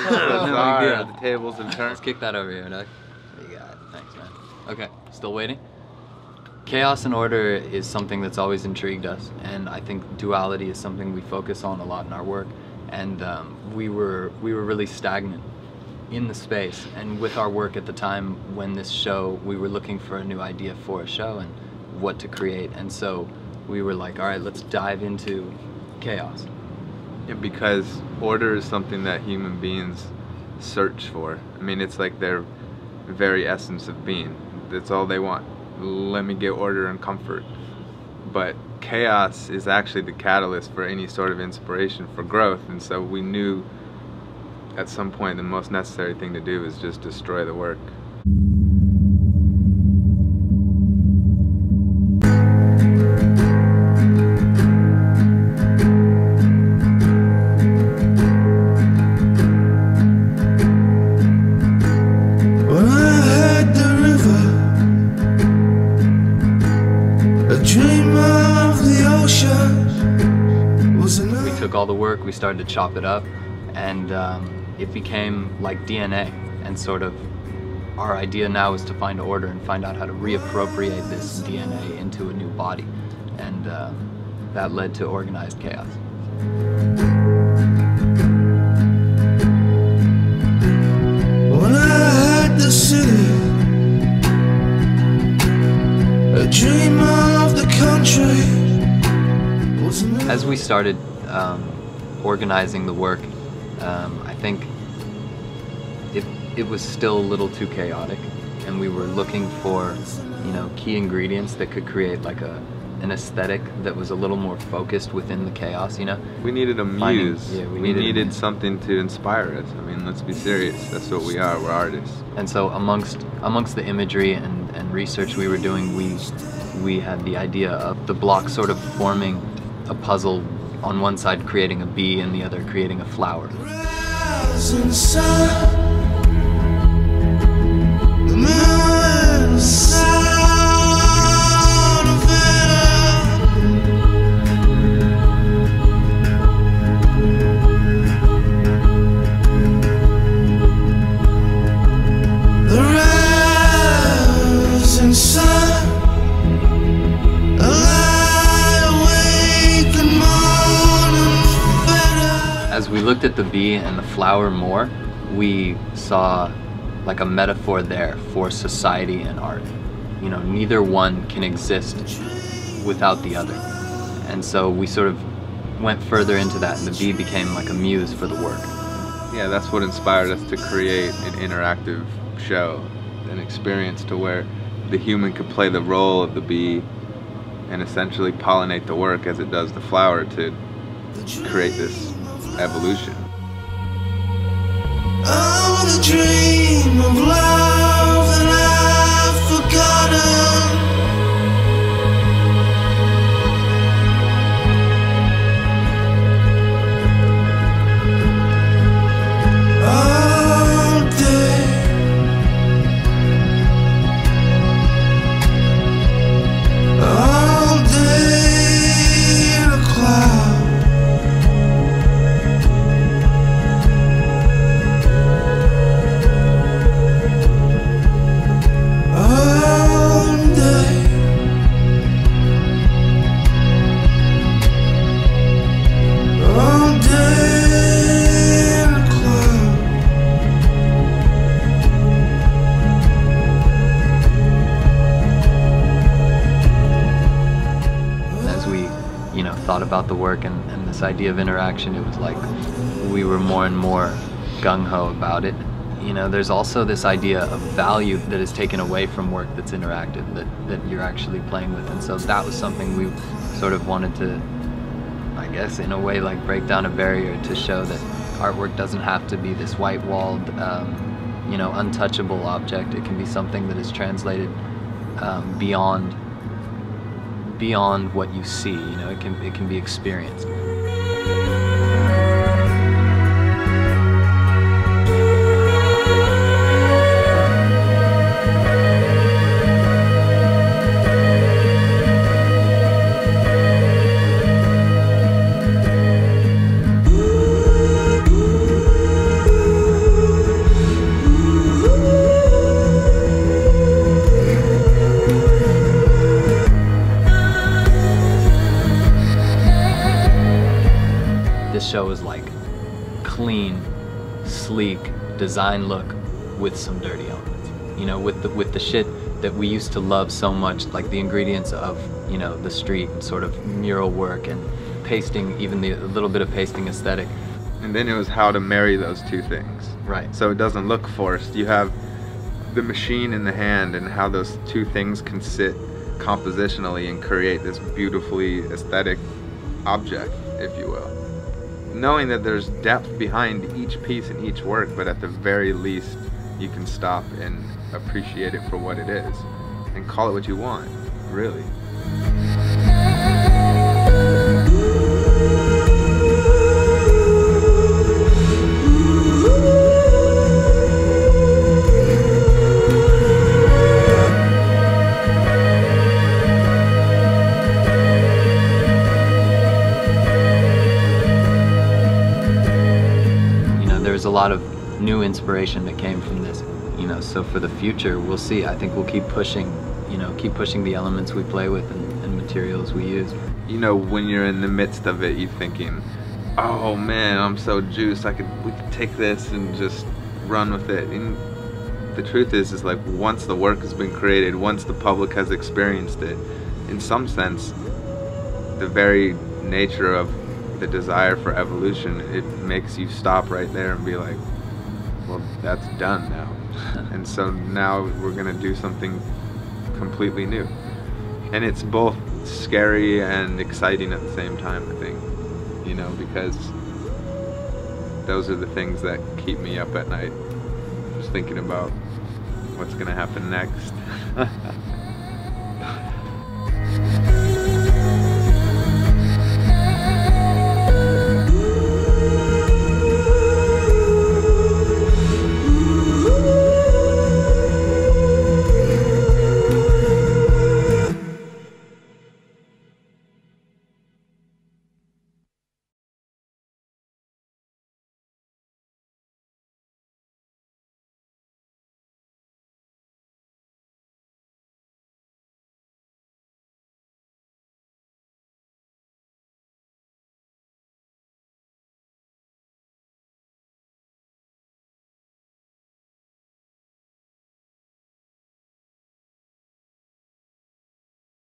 The tables have turned. Let's kick that over here, Doug. There you got it. Thanks, man. Okay, still waiting? Chaos and order is something that's always intrigued us, and I think duality is something we focus on a lot in our work. And we were really stagnant in the space, and with our work at the time when this show, we were looking for a new idea for a show and what to create, and so we were like, all right, let's dive into chaos. Yeah, because order is something that human beings search for. I mean, it's like their very essence of being. That's all they want. Let me get order and comfort. But chaos is actually the catalyst for any sort of inspiration for growth, and so we knew at some point the most necessary thing to do is just destroy the work. All the work, we started to chop it up, and it became like DNA, and sort of our idea now is to find order and find out how to reappropriate this DNA into a new body, and that led to organized chaos. When I had the city, a dream of the country. As we started organizing the work, I think it was still a little too chaotic, and we were looking for, you know, key ingredients that could create like an aesthetic that was a little more focused within the chaos, you know? We needed a muse. We needed a something to inspire us. I mean, let's be serious. That's what we are. We're artists. And so amongst the imagery and research we were doing, we had the idea of the block sort of forming a puzzle, on one side creating a bee and the other creating a flower. As we looked at the bee and the flower more, we saw like a metaphor there for society and art. You know, neither one can exist without the other. And so we sort of went further into that, and the bee became like a muse for the work. Yeah, that's what inspired us to create an interactive show, an experience to where the human could play the role of the bee and essentially pollinate the work as it does the flower to create this evolution. I wanna dream of love that I've forgotten. All day, all day in a cloud. Thought about the work and this idea of interaction, it was like we were more and more gung-ho about it. You know, there's also this idea of value that is taken away from work that's interactive, that you're actually playing with, and so that was something we sort of wanted to, I guess, in a way, like break down a barrier to show that artwork doesn't have to be this white-walled, you know, untouchable object. It can be something that is translated beyond what you see, you know, it can be experienced. this show is like clean, sleek, design look with some dirty elements. You know, with the shit that we used to love so much, like the ingredients of, you know, the street sort of mural work and pasting, even a little bit of pasting aesthetic. And then it was how to marry those two things. Right. So it doesn't look forced. You have the machine in the hand and how those two things can sit compositionally and create this beautifully aesthetic object, if you will. Knowing that there's depth behind each piece and each work, but at the very least you can stop and appreciate it for what it is and call it what you want, really. There's a lot of new inspiration that came from this, you know, so for the future we'll see. I think we'll keep pushing, you know, keep pushing the elements we play with and materials we use. You know, when you're in the midst of it, you're thinking, oh man, I'm so juiced, we could take this and just run with it. And the truth is like, once the work has been created, once the public has experienced it, in some sense, the very nature of the desire for evolution, it makes you stop right there and be like, well, that's done now. And so now we're gonna do something completely new. And it's both scary and exciting at the same time, I think, you know, because those are the things that keep me up at night, just thinking about what's gonna happen next.